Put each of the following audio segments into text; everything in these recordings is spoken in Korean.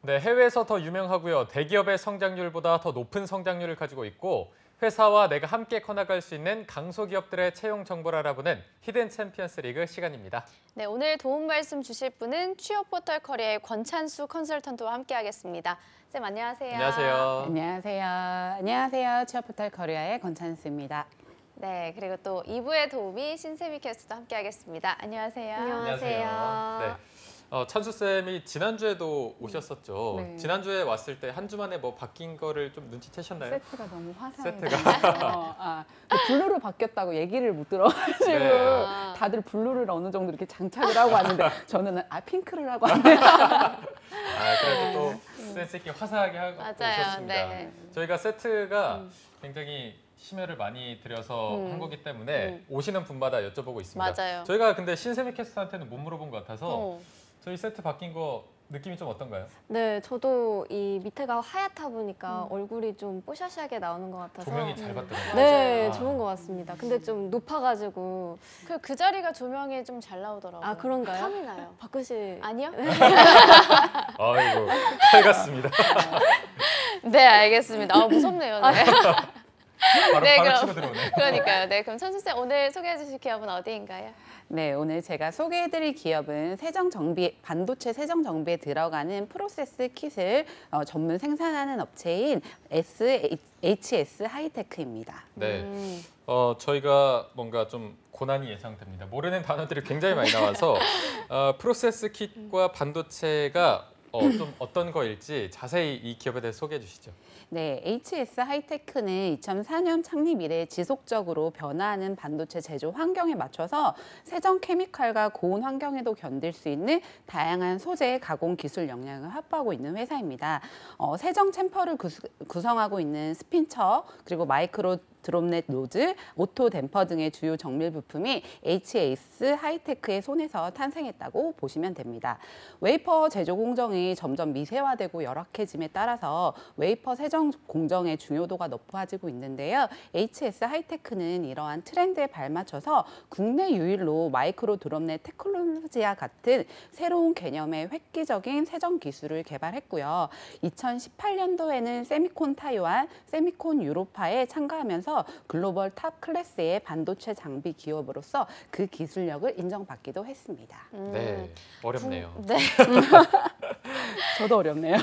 네, 해외에서 더 유명하고요. 대기업의 성장률보다 더 높은 성장률을 가지고 있고 회사와 내가 함께 커나갈 수 있는 강소기업들의 채용 정보를 알아보는 히든 챔피언스 리그 시간입니다. 네, 오늘 도움 말씀 주실 분은 취업 포털 커리어의 권찬수 컨설턴트와 함께하겠습니다. 쌤 안녕하세요. 안녕하세요. 안녕하세요. 안녕하세요. 취업포털 커리어의 권찬수입니다. 네, 그리고 또 2부의 도우미 신세미 캐스터도 함께하겠습니다. 안녕하세요. 안녕하세요. 네. 찬수 쌤이 지난주에도 오셨었죠. 네. 지난주에 왔을 때 한 주 만에 뭐 바뀐 거를 좀 눈치채셨나요? 세트가 너무 화사해요. 세트가. 블루로 바뀌었다고 얘기를 못 들어가지고 네. 다들 블루를 어느 정도 이렇게 장착을 하고 왔는데 저는 핑크를 하고 왔네요. 그래도 또 센스 있게 화사하게 하고 맞아요. 오셨습니다. 네. 저희가 세트가 굉장히 심혈을 많이 들여서 한 거기 때문에 오시는 분마다 여쭤보고 있습니다. 맞아요. 저희가 근데 신세미 캐스터한테는 못 물어본 것 같아서 어. 저희 세트 바뀐 거 느낌이 좀 어떤가요? 네, 저도 이 밑에가 하얗다 보니까 얼굴이 좀 뽀샤시하게 나오는 것 같아서 조명이 잘 받더라고요. 네, 아. 좋은 것 같습니다. 근데 좀 높아가지고 그 자리가 조명이 좀 잘 나오더라고요. 아, 그런가요? 탐이 나요. 바꾸실 아니요? 아이고, 잘 갔습니다. 네, 알겠습니다. 무섭네요. 네. 바로 네, 바로 그럼. 치고 들어오네. 그러니까요. 네, 그럼 찬수 쌤 오늘 소개해 주실 기업은 어디인가요? 네, 오늘 제가 소개해드릴 기업은 반도체 세정 정비에 들어가는 프로세스 킷을 전문 생산하는 업체인 HS 하이테크입니다. 네. 저희가 뭔가 좀 고난이 예상됩니다. 모르는 단어들이 굉장히 많이 나와서 프로세스 킷과 반도체가 좀 어떤 거일지 자세히 이 기업에 대해 소개해 주시죠. 네, HS 하이테크는 2004년 창립 이래 지속적으로 변화하는 반도체 제조 환경에 맞춰서 세정 케미칼과 고온 환경에도 견딜 수 있는 다양한 소재 가공 기술 역량을 확보하고 있는 회사입니다. 세정 챔퍼를 구성하고 있는 스핀처 그리고 마이크로 드롭넷 노즐, 오토 댐퍼 등의 주요 정밀 부품이 HS 하이테크의 손에서 탄생했다고 보시면 됩니다. 웨이퍼 제조 공정이 점점 미세화되고 열악해짐에 따라서 웨이퍼 세정 공정의 중요도가 높아지고 있는데요. HS 하이테크는 이러한 트렌드에 발맞춰서 국내 유일로 마이크로 드롭넷 테크놀로지와 같은 새로운 개념의 획기적인 세정 기술을 개발했고요. 2018년도에는 세미콘 타이완, 세미콘 유로파에 참가하면서 글로벌 탑 클래스의 반도체 장비 기업으로서 그 기술력을 인정받기도 했습니다. 네, 어렵네요. 네. 저도 어렵네요.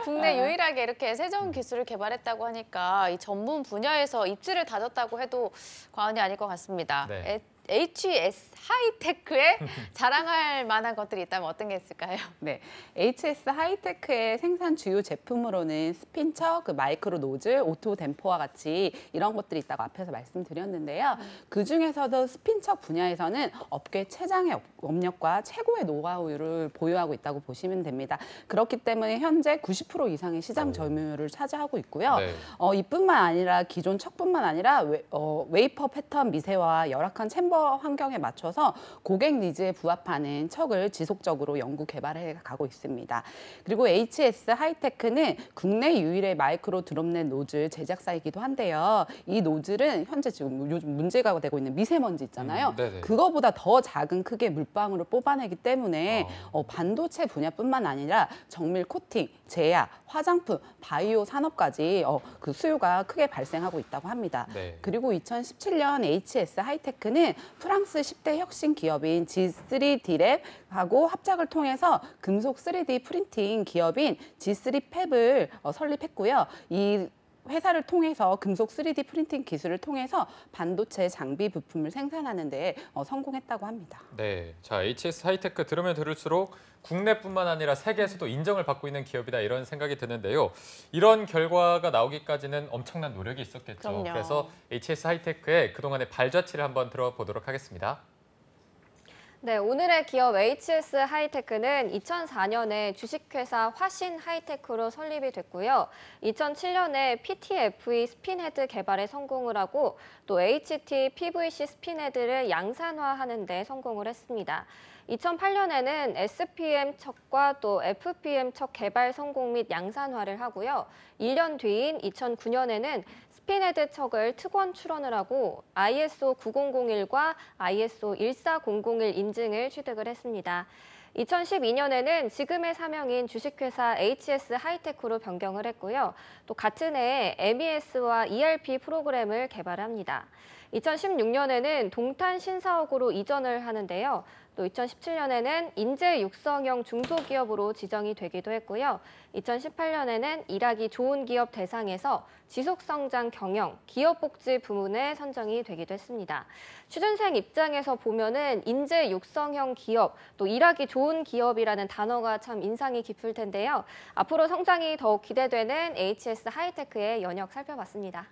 국내 유일하게 이렇게 세정 기술을 개발했다고 하니까 이 전문 분야에서 입지를 다졌다고 해도 과언이 아닐 것 같습니다. 네. HS 하이테크에 자랑할 만한 것들이 있다면 어떤 게 있을까요? 네, HS 하이테크의 생산 주요 제품으로는 스핀처, 마이크로 노즐, 오토 댐퍼와 같이 이런 것들이 있다고 앞에서 말씀드렸는데요. 그 중에서도 스핀처 분야에서는 업계 최장의 업력과 최고의 노하우를 보유하고 있다고 보시면 됩니다. 그렇기 때문에 현재 90% 이상의 시장 점유율을 차지하고 있고요. 네. 이뿐만 아니라 기존 척뿐만 아니라 웨이퍼 패턴 미세와 열악한 챔버 환경에 맞춰서 고객 니즈에 부합하는 척을 지속적으로 연구 개발해 가고 있습니다. 그리고 HS 하이테크는 국내 유일의 마이크로 드롭넷 노즐 제작사이기도 한데요. 이 노즐은 현재 지금 요즘 문제가 되고 있는 미세먼지 있잖아요. 그거보다 더 작은 크기의 물방울을 뽑아내기 때문에 반도체 분야뿐만 아니라 정밀 코팅, 제약, 화장품, 바이오 산업까지 그 수요가 크게 발생하고 있다고 합니다. 네. 그리고 2017년 HS 하이테크는 프랑스 10대 혁신 기업인 G3D랩하고 합작을 통해서 금속 3D 프린팅 기업인 G3팹을 설립했고요. 이 회사를 통해서 금속 3D 프린팅 기술을 통해서 반도체 장비 부품을 생산하는 데 성공했다고 합니다. 네, 자 HS 하이테크 들으면 들을수록 국내뿐만 아니라 세계에서도 인정을 받고 있는 기업이다 이런 생각이 드는데요. 이런 결과가 나오기까지는 엄청난 노력이 있었겠죠. 그럼요. 그래서 HS 하이테크의 그동안의 발자취를 한번 들어보도록 하겠습니다. 네, 오늘의 기업 HS 하이테크는 2004년에 주식회사 화신 하이테크로 설립이 됐고요. 2007년에 PTFE 스핀헤드 개발에 성공을 하고 또 HT PVC 스핀헤드를 양산화하는 데 성공을 했습니다. 2008년에는 SPM 척과 또 FPM 척 개발 성공 및 양산화를 하고요. 1년 뒤인 2009년에는 스핀헤드 척을 특원 출원을 하고 ISO 9001과 ISO 14001 인증을 취득을 했습니다. 2012년에는 지금의 사명인 주식회사 HS 하이테크로 변경을 했고요. 또 같은 해에 MES와 ERP 프로그램을 개발합니다. 2016년에는 동탄 신사옥으로 이전을 하는데요. 또 2017년에는 인재 육성형 중소기업으로 지정이 되기도 했고요. 2018년에는 일하기 좋은 기업 대상에서 지속성장 경영, 기업복지 부문에 선정이 되기도 했습니다. 취준생 입장에서 보면은 인재 육성형 기업, 또 일하기 좋은 기업이라는 단어가 참 인상이 깊을 텐데요. 앞으로 성장이 더욱 기대되는 HS 하이테크의 연역 살펴봤습니다.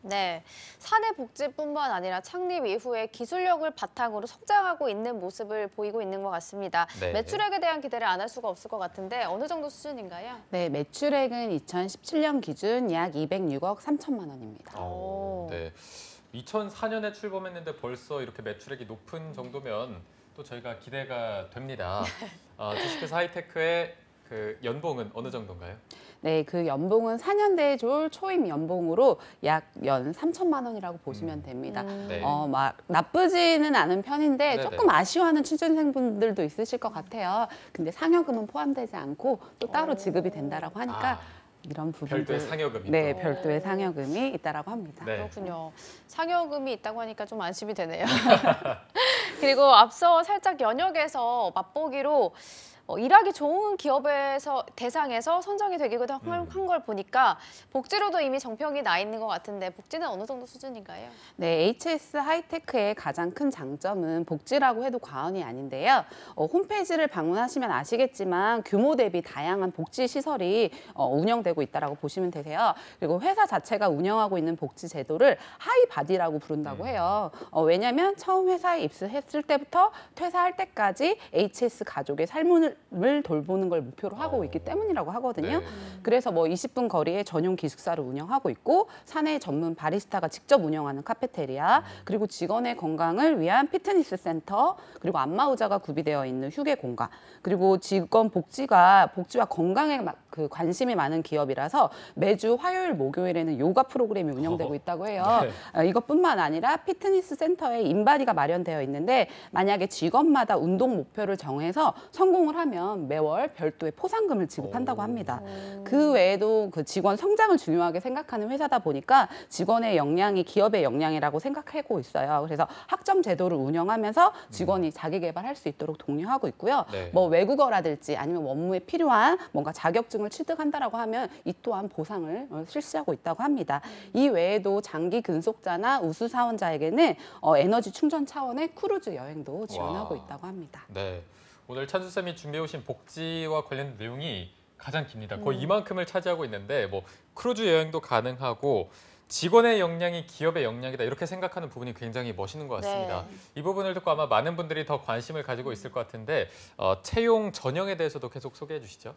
네, 사내 복지뿐만 아니라 창립 이후에 기술력을 바탕으로 성장하고 있는 모습을 보이고 있는 것 같습니다. 네. 매출액에 대한 기대를 안 할 수가 없을 것 같은데 어느 정도 수준인가요? 네, 매출액은 2017년 기준 약 206억 3천만 원입니다. 오. 네. 2004년에 출범했는데 벌써 이렇게 매출액이 높은 정도면 또 저희가 기대가 됩니다. 주식회사 하이테크의 그 연봉은 어느 정도인가요? 네, 그 연봉은 4년대 졸 초임 연봉으로 약 연 3천만 원이라고 보시면 됩니다. 네. 막 나쁘지는 않은 편인데 네네. 조금 아쉬워하는 취준생분들도 있으실 것 같아요. 근데 상여금은 포함되지 않고 또 따로 지급이 된다라고 하니까 이런 부분들 별도의 상여금이 네, 또. 별도의 상여금이 있다라고 합니다. 네. 그렇군요. 상여금이 있다고 하니까 좀 안심이 되네요. 그리고 앞서 살짝 연역에서 맛보기로 일하기 좋은 기업에서 대상에서 선정이 되기도 한 걸 보니까 복지로도 이미 정평이 나 있는 것 같은데 복지는 어느 정도 수준인가요? 네, HS 하이테크의 가장 큰 장점은 복지라고 해도 과언이 아닌데요. 홈페이지를 방문하시면 아시겠지만 규모 대비 다양한 복지 시설이 운영되고 있다고 보시면 되세요. 그리고 회사 자체가 운영하고 있는 복지 제도를 하이바디라고 부른다고 해요. 왜냐하면 처음 회사에 입사했을 때부터 퇴사할 때까지 HS 가족의 삶을 돌보는 걸 목표로 하고 있기 때문이라고 하거든요. 네. 그래서 뭐 20분 거리에 전용 기숙사를 운영하고 있고 사내 전문 바리스타가 직접 운영하는 카페테리아, 그리고 직원의 건강을 위한 피트니스 센터, 그리고 안마의자가 구비되어 있는 휴게 공간, 그리고 직원 복지와 건강에 그 관심이 많은 기업이라서 매주 화요일, 목요일에는 요가 프로그램이 운영되고 있다고 해요. 이것뿐만 아니라 피트니스 센터에 인바디가 마련되어 있는데 만약에 직원마다 운동 목표를 정해서 성공을 하면 매월 별도의 포상금을 지급한다고 합니다. 그 외에도 그 직원 성장을 중요하게 생각하는 회사다 보니까 직원의 역량이 기업의 역량이라고 생각하고 있어요. 그래서 학점 제도를 운영하면서 직원이 자기 개발할 수 있도록 독려하고 있고요. 네. 뭐 외국어라든지 아니면 업무에 필요한 뭔가 자격증을 취득한다라고 하면 이 또한 보상을 실시하고 있다고 합니다. 이 외에도 장기 근속자나 우수 사원자에게는 에너지 충전 차원의 크루즈 여행도 지원하고 와. 있다고 합니다. 네. 오늘 찬수 쌤이 준비해 오신 복지와 관련 내용이 가장 깁니다. 거의 이만큼을 차지하고 있는데 뭐 크루즈 여행도 가능하고 직원의 역량이 기업의 역량이다 이렇게 생각하는 부분이 굉장히 멋있는 것 같습니다. 네. 이 부분을 듣고 아마 많은 분들이 더 관심을 가지고 있을 것 같은데 채용 전형에 대해서도 계속 소개해 주시죠.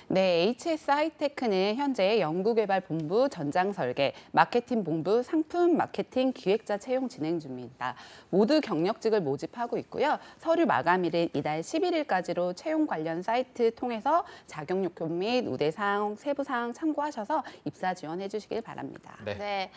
네, HS 하이테크는 현재 연구개발본부 전장설계, 마케팅본부 상품 마케팅 기획자 채용 진행 중입니다. 모두 경력직을 모집하고 있고요. 서류 마감일은 이달 11일까지로 채용 관련 사이트 통해서 자격 요건 및 우대사항, 세부사항 참고하셔서 입사 지원해 주시길 바랍니다. 네. 네.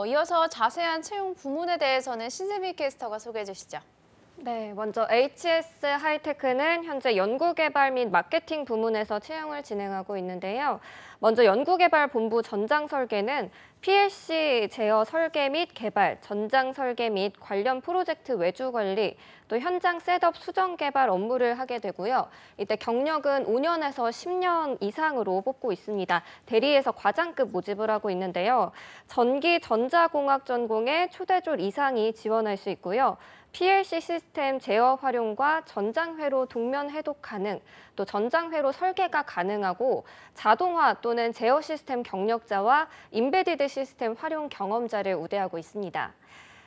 이어서 자세한 채용 부문에 대해서는 신세미 캐스터가 소개해 주시죠. 네, 먼저 HS 하이테크는 현재 연구개발 및 마케팅 부문에서 채용을 진행하고 있는데요. 먼저 연구개발본부 전장설계는 PLC 제어 설계 및 개발, 전장 설계 및 관련 프로젝트 외주 관리, 또 현장 셋업 수정 개발 업무를 하게 되고요. 이때 경력은 5년에서 10년 이상으로 뽑고 있습니다. 대리에서 과장급 모집을 하고 있는데요. 전기 전자공학 전공의 초대졸 이상이 지원할 수 있고요. PLC 시스템 제어 활용과 전장회로 동면 해독 가능, 또 전장회로 설계가 가능하고 자동화 또는 제어 시스템 경력자와 임베디드 시스템 활용 경험자를 우대하고 있습니다.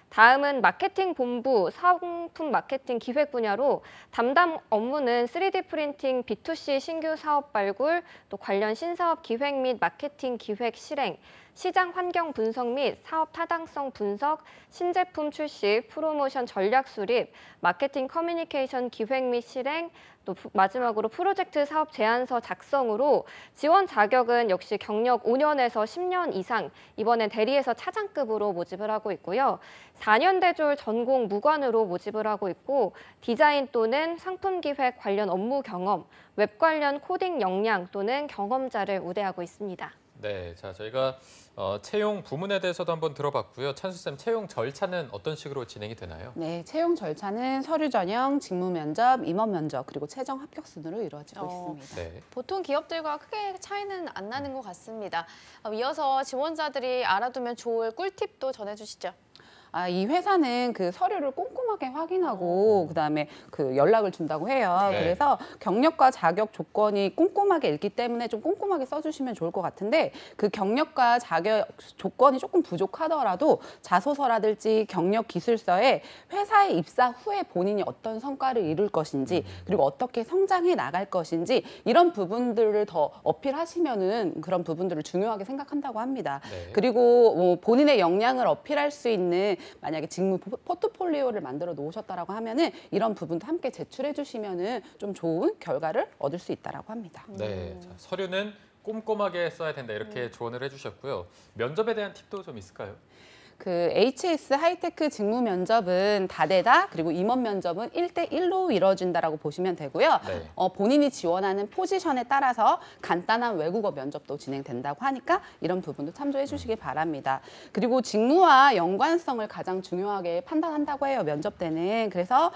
다음은 마케팅 본부 상품 마케팅 기획 분야로 담당 업무는 3D 프린팅 B2C 신규 사업 발굴, 또 관련 신사업 기획 및 마케팅 기획 실행, 시장 환경 분석 및 사업 타당성 분석, 신제품 출시, 프로모션 전략 수립, 마케팅 커뮤니케이션 기획 및 실행, 또 마지막으로 프로젝트 사업 제안서 작성으로 지원 자격은 역시 경력 5년에서 10년 이상, 이번엔 대리에서 차장급으로 모집을 하고 있고요. 4년 대졸 전공 무관으로 모집을 하고 있고 디자인 또는 상품 기획 관련 업무 경험, 웹 관련 코딩 역량 또는 경험자를 우대하고 있습니다. 네, 자 저희가 채용 부문에 대해서도 한번 들어봤고요. 찬수쌤, 채용 절차는 어떤 식으로 진행이 되나요? 네, 채용 절차는 서류 전형, 직무 면접, 임원 면접, 그리고 최종 합격 순으로 이루어지고 있습니다. 네. 보통 기업들과 크게 차이는 안 나는 것 같습니다. 이어서 지원자들이 알아두면 좋을 꿀팁도 전해주시죠. 이 회사는 그 서류를 꼼꼼하게 확인하고 그다음에 그 연락을 준다고 해요. 네. 그래서 경력과 자격 조건이 꼼꼼하게 읽기 때문에 좀 꼼꼼하게 써주시면 좋을 것 같은데 그 경력과 자격 조건이 조금 부족하더라도 자소서라든지 경력 기술서에 회사에 입사 후에 본인이 어떤 성과를 이룰 것인지 그리고 어떻게 성장해 나갈 것인지 이런 부분들을 더 어필하시면은 그런 부분들을 중요하게 생각한다고 합니다. 네. 그리고 뭐 본인의 역량을 어필할 수 있는 만약에 직무 포트폴리오를 만들어 놓으셨다라고 하면은 이런 부분도 함께 제출해 주시면은 좀 좋은 결과를 얻을 수 있다라고 합니다. 네, 자, 서류는 꼼꼼하게 써야 된다 이렇게 조언을 해주셨고요. 면접에 대한 팁도 좀 있을까요? 그 HS 하이테크 직무 면접은 다대다 그리고 임원 면접은 1대1로 이루어진다라고 보시면 되고요. 네. 본인이 지원하는 포지션에 따라서 간단한 외국어 면접도 진행된다고 하니까 이런 부분도 참조해 주시기 바랍니다. 그리고 직무와 연관성을 가장 중요하게 판단한다고 해요. 면접 때는. 그래서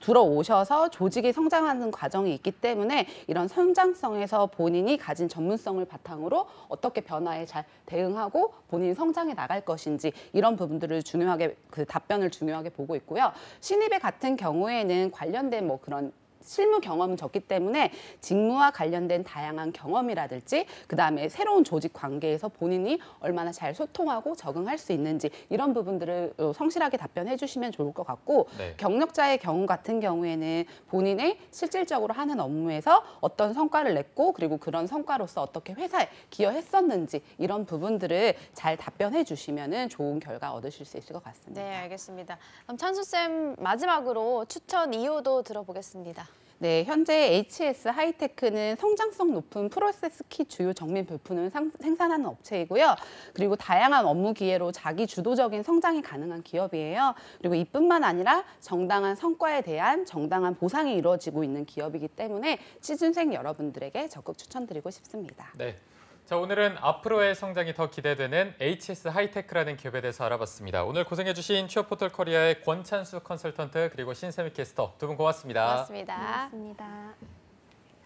들어오셔서 조직이 성장하는 과정이 있기 때문에 이런 성장성에서 본인이 가진 전문성을 바탕으로 어떻게 변화에 잘 대응하고 본인이 성장해 나갈 것인지 이런 부분들을 중요하게 그 답변을 중요하게 보고 있고요. 신입의 같은 경우에는 관련된 뭐 그런 실무 경험은 적기 때문에 직무와 관련된 다양한 경험이라든지 그다음에 새로운 조직 관계에서 본인이 얼마나 잘 소통하고 적응할 수 있는지 이런 부분들을 성실하게 답변해 주시면 좋을 것 같고 네. 경력자의 경우 같은 경우에는 본인의 실질적으로 하는 업무에서 어떤 성과를 냈고 그리고 그런 성과로서 어떻게 회사에 기여했었는지 이런 부분들을 잘 답변해 주시면은 좋은 결과 얻으실 수 있을 것 같습니다. 네, 알겠습니다. 그럼 찬수쌤 마지막으로 추천 이유도 들어보겠습니다. 네, 현재 HS 하이테크는 성장성 높은 프로세스 킷 주요 정밀 부품을 생산하는 업체이고요. 그리고 다양한 업무 기회로 자기 주도적인 성장이 가능한 기업이에요. 그리고 이뿐만 아니라 정당한 성과에 대한 정당한 보상이 이루어지고 있는 기업이기 때문에 취준생 여러분들에게 적극 추천드리고 싶습니다. 네. 자, 오늘은 앞으로의 성장이 더 기대되는 HS 하이테크라는 기업에 대해서 알아봤습니다. 오늘 고생해주신 취업포털 커리어의 권찬수 컨설턴트 그리고 신세미 캐스터 두 분 고맙습니다. 고맙습니다. 고맙습니다.